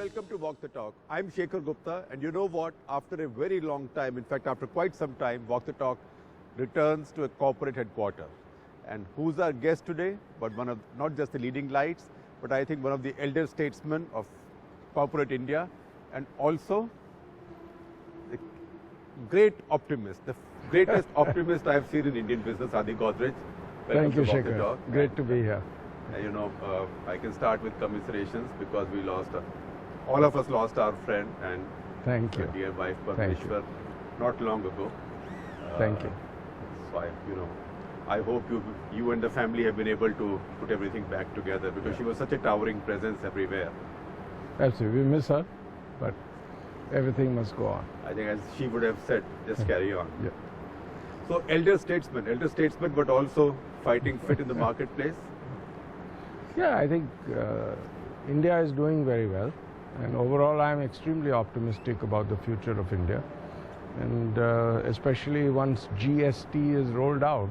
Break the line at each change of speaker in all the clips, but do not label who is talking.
welcome to Walk the Talk. I'm Shekhar Gupta, and you know what? After a very long time, in fact, after quite some time, Walk the Talk returns to a corporate headquarters. And who's our guest today? But one of not just the leading lights, but I think one of the elder statesmen of corporate India, and also the great optimist, the greatest optimist I've seen in Indian business, Adi Godrej.
Thank you, Shekhar. Great to be here.
I can start with commiserations because we lost, all of us lost our friend and
Thank you.
dear wife Parmeshwar not long ago.
Thank you.
So I hope you and the family have been able to put everything back together because she was such a towering presence everywhere.
Absolutely. We miss her, but everything must go on.
I think as she would have said, just carry on.
Yeah.
So elder statesman, but also fighting fit in the marketplace.
Yeah, I think India is doing very well, and overall I'm extremely optimistic about the future of India, and especially once GST is rolled out,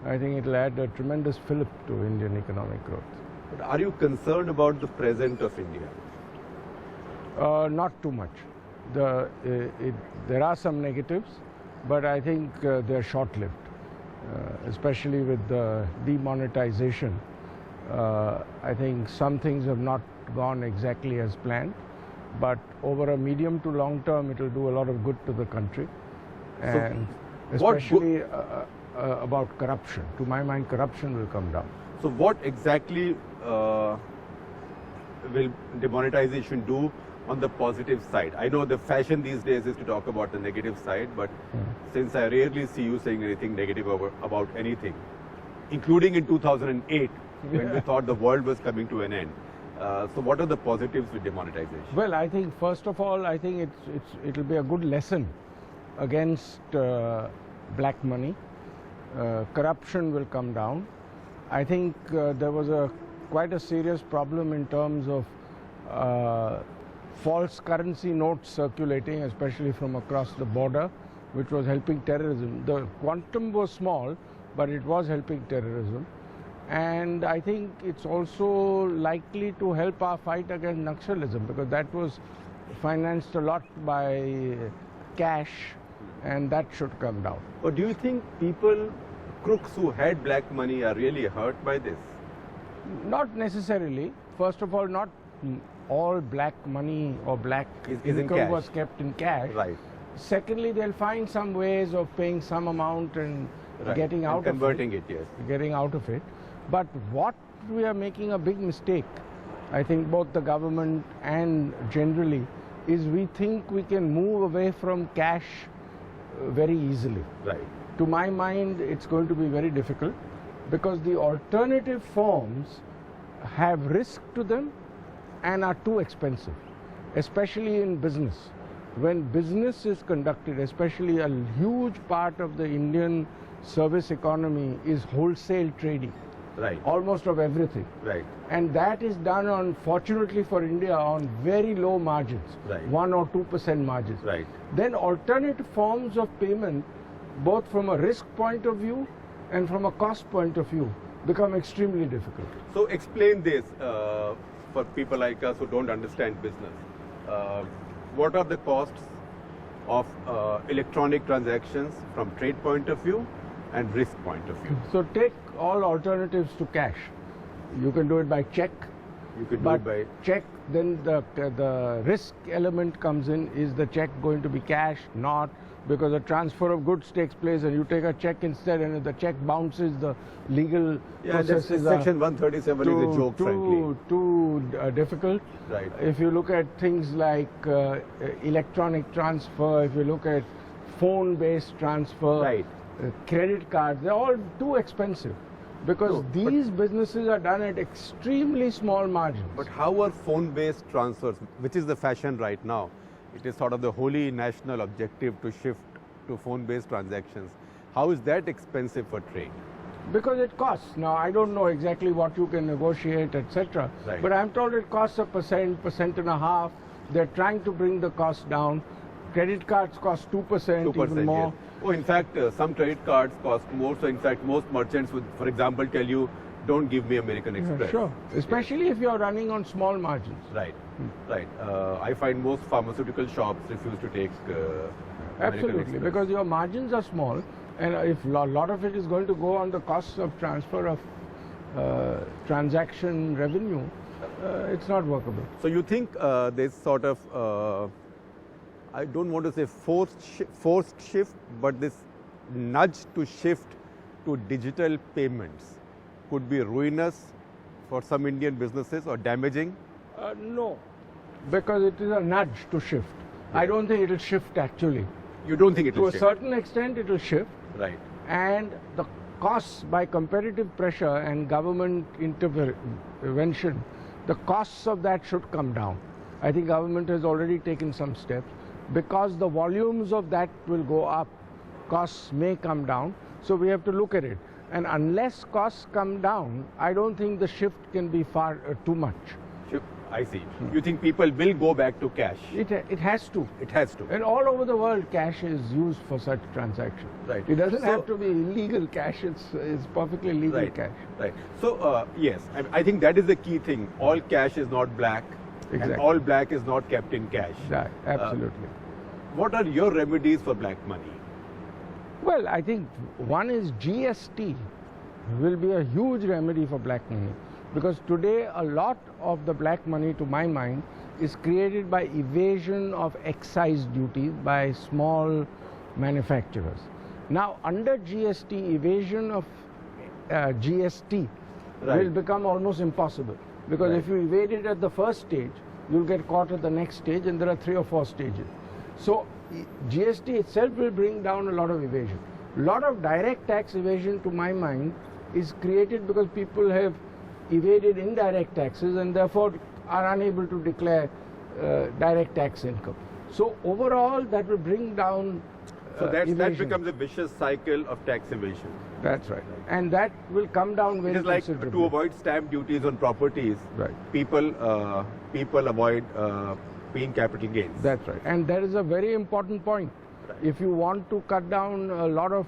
I think it will add a tremendous fillip to Indian economic growth.
But are you concerned about the present of India?
Not too much. There are some negatives, but I think they're short-lived, especially with the demonetisation. I think some things have not gone exactly as planned, but over a medium to long term, it will do a lot of good to the country, and especially about corruption. To my mind, corruption will come down.
So what exactly will demonetization do on the positive side? I know the fashion these days is to talk about the negative side, but since I rarely see you saying anything negative about anything, including in 2008, when we thought the world was coming to an end. So what are the positives with demonetization?
Well, I think first of all, I think it'll be a good lesson against black money. Corruption will come down. I think there was quite a serious problem in terms of false currency notes circulating, especially from across the border, which was helping terrorism. The quantum was small, but it was helping terrorism. And I think it's also likely to help our fight against Naxalism, because that was financed a lot by cash, and that should come down.
But do you think crooks who had black money are really hurt by this?
Not necessarily. First of all, not all black money or black income was kept in cash.
Right.
Secondly, they'll find some ways of paying some amount and getting out of it.
Converting it, yes.
Getting out of it. But what we are making a big mistake, I think both the government and generally, is we think we can move away from cash very easily.
Right.
To my mind, it's going to be very difficult because the alternative forms have risk to them and are too expensive, especially in business. When business is conducted, especially a huge part of the Indian service economy is wholesale trading.
Right.
Almost of everything.
Right.
And that is done fortunately for India, on very low margins.
Right.
1 or 2% margins.
Right.
Then alternate forms of payment, both from a risk point of view and from a cost point of view, become extremely difficult.
So explain this for people like us who don't understand business. What are the costs of electronic transactions from trade point of view and risk point of view?
So take all alternatives to cash. You can do it by check.
You can do it by
check. Then the risk element comes in. Is the check going to be cash? Not, because a transfer of goods takes place and you take a check instead, and if the check bounces, the legal processes
Section 137 is a joke, frankly.
Too difficult.
Right.
If you look at things like electronic transfer, if you look at phone-based transfer,
right.
Credit cards, they're all too expensive because these businesses are done at extremely small margins.
But how are phone-based transfers, which is the fashion right now? It is sort of the holy national objective to shift to phone-based transactions. How is that expensive for trade?
Because it costs. Now, I don't know exactly what you can negotiate, etc.
Right.
But I'm told it costs 1.5%. They're trying to bring the cost down. Credit cards cost 2%, even more.
Yes. Oh, in fact, some credit cards cost more. So, in fact, most merchants would, for example, tell you don't give me American Express.
Sure, especially if you're running on small margins.
Right, right. I find most pharmaceutical shops refuse to take American
Absolutely,
Express.
because your margins are small, and if a lot of it is going to go on the costs of transfer of transaction revenue, it's not workable.
So you think this sort of, I don't want to say forced shift, but this nudge to shift to digital payments could be ruinous for some Indian businesses or damaging?
No, because it is a nudge to shift. I don't think it will shift actually.
You don't think it will
To a certain extent it will shift.
Right.
And the costs by competitive pressure and government intervention, the costs of that should come down. I think government has already taken some steps. Because the volumes of that will go up, costs may come down. So we have to look at it. And unless costs come down, I don't think the shift can be far too much.
I see. You think people will go back to cash?
It has to.
It has to.
And all over the world, cash is used for such transactions.
Right.
It doesn't have to be illegal cash. It's perfectly legal cash.
Right. So yes, I think that is the key thing. All cash is not black,
Exactly.
and all black is not kept in cash.
Right. Absolutely.
What are your remedies for black money?
Well, I think one is GST will be a huge remedy for black money, because today a lot of the black money, to my mind, is created by evasion of excise duties by small manufacturers. Now, under GST, evasion of GST will become almost impossible, because if you evade it at the first stage, you'll get caught at the next stage, and there are 3 or 4 stages. So GST itself will bring down a lot of evasion. A lot of direct tax evasion, to my mind, is created because people have evaded indirect taxes and therefore are unable to declare direct tax income. So overall, that will bring down
So that
evasion.
becomes a vicious cycle of tax evasion.
That's right. And that will come down very
It is like
considerably.
to avoid stamp duties on properties.
Right.
People avoid paying capital gains.
That's right. And that is a very important point.
Right.
If you want to cut down a lot of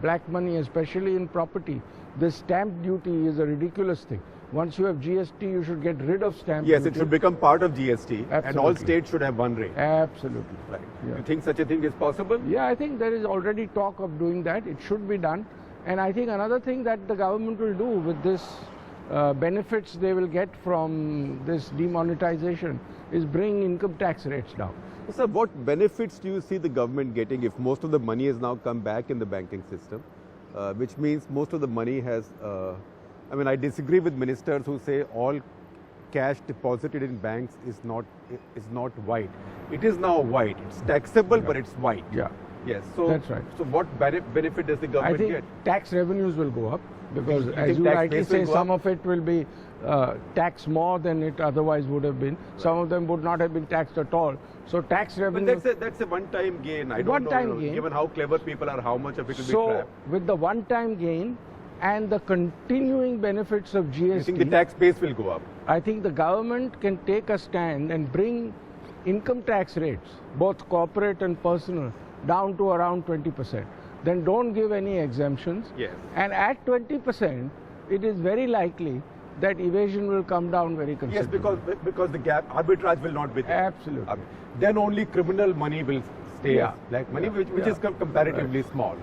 black money, especially in property, this stamp duty is a ridiculous thing. Once you have GST, you should get rid of stamp
Yes,
duty.
it should become part of GST, and all
Absolutely.
states should have one rate.
Absolutely.
Right.
Yeah.
You think such a thing is possible?
Yeah, I think there is already talk of doing that. It should be done. And I think another thing that the government will do with this benefits they will get from this demonetization is bring income tax rates down.
Sir, what benefits do you see the government getting if most of the money has now come back in the banking system, which means most of the money has, I disagree with ministers who say all cash deposited in banks is not white. It is now white. It's taxable, but it's white.
Yeah.
Yes. So
That's right.
So what benefit does the
I
government
think
get?
tax revenues will go up because,
You
as
think
you
tax
rightly
base will
say,
go
some
up?
of it will be taxed more than it otherwise would have been. Some of them would not have been taxed at all. So tax
But
revenue.
that's a one-time gain. I don't
One-time
know,
gain.
given how clever people are, how much of it will be
So
trapped.
with the one-time gain and the continuing benefits of GST,
You think the tax base will go up?
I think the government can take a stand and bring income tax rates, both corporate and personal, down to around 20%. Then don't give any exemptions.
Yes.
And at 20%, it is very likely that evasion will come down very
Yes,
considerably.
because the gap arbitrage will not be there.
Absolutely.
Then only criminal money will stay
Yeah.
as black money,
Yeah.
which
Yeah.
is comparatively small.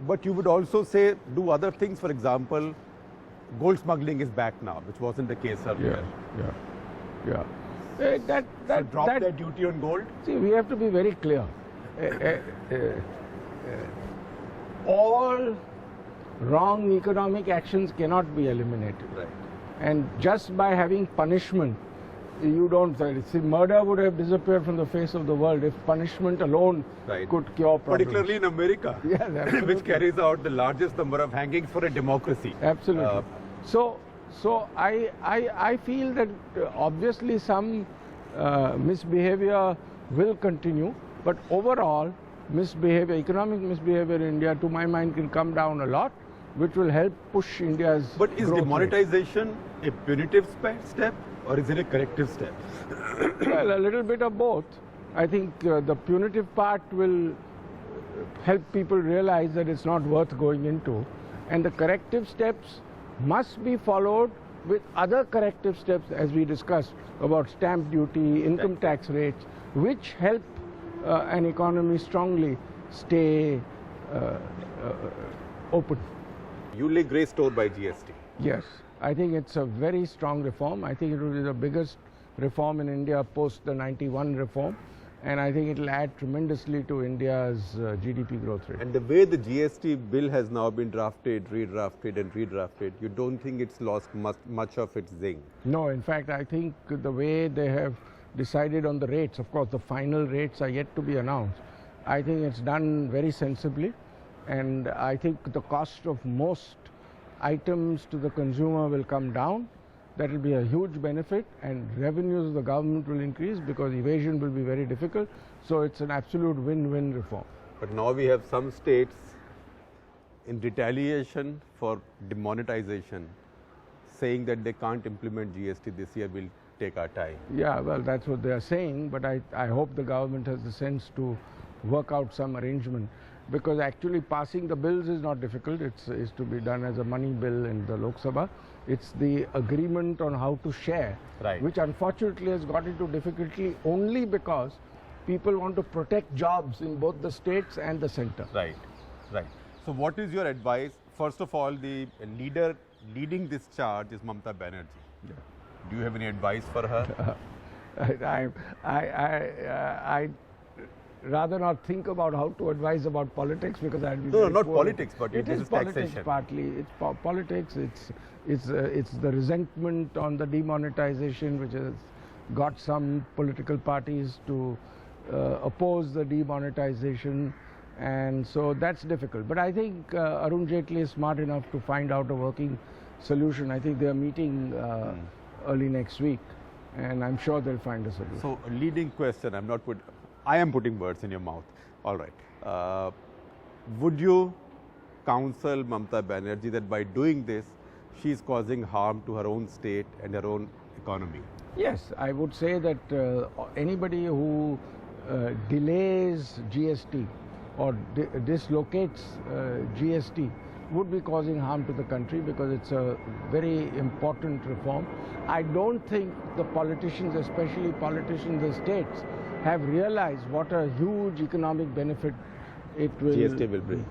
But you would also say do other things. For example, gold smuggling is back now, which wasn't the case earlier.
Yeah.
So drop that duty on gold.
See, we have to be very clear. All wrong economic actions cannot be eliminated.
Right.
And just by having punishment, you don't. See, murder would have disappeared from the face of the world if punishment alone
Right.
could cure problems.
Particularly in America,
Yes, absolutely.
which carries out the largest number of hangings for a democracy.
Absolutely. So I feel that obviously some misbehavior will continue, but overall misbehavior, economic misbehavior in India, to my mind, can come down a lot, which will help push India's
But is
growth rate.
demonetization a punitive step or is it a corrective step?
Well, a little bit of both. I think the punitive part will help people realize that it's not worth going into, and the corrective steps must be followed with other corrective steps, as we discussed about stamp duty, income tax rates, which help an economy strongly stay open.
You lay grey store by GST.
Yes, I think it's a very strong reform. I think it will be the biggest reform in India post the 91 reform, and I think it will add tremendously to India's GDP growth rate.
And the way the GST bill has now been drafted, redrafted and redrafted, you don't think it's lost much of its zing?
No, in fact, I think the way they have decided on the rates, of course the final rates are yet to be announced, I think it's done very sensibly, and I think the cost of most items to the consumer will come down. That will be a huge benefit, and revenues of the government will increase because evasion will be very difficult. So it's an absolute win-win reform.
But now we have some states in retaliation for demonetization saying that they can't implement GST this year, we'll take our time.
Yeah, well, that's what they are saying, but I hope the government has the sense to work out some arrangement, because actually passing the bills is not difficult. It's to be done as a money bill in the Lok Sabha. It's the agreement on how to share,
Right.
which unfortunately has got into difficulty only because people want to protect jobs in both the states and the center.
Right, right. So what is your advice? First of all, the leader leading this charge is Mamata Banerjee.
Yeah.
Do you have any advice for her?
I rather not think about how to advise about politics, because I'd be
No,
very
not
poor.
politics, but
it
this
is
is
politics
taxation.
partly. It's politics. It's the resentment on the demonetization which has got some political parties to oppose the demonetization, and so that's difficult. But I think Arun Jaitley is smart enough to find out a working solution. I think they are meeting early next week, and I'm sure they'll find a solution.
So a leading question, I am putting words in your mouth. All right. Would you counsel Mamata Banerjee that by doing this, she is causing harm to her own state and her own economy?
Yes, I would say that anybody who delays GST or dislocates GST would be causing harm to the country, because it's a very important reform. I don't think the politicians, especially politicians in the states, have realized what a huge economic benefit it will
GST will bring.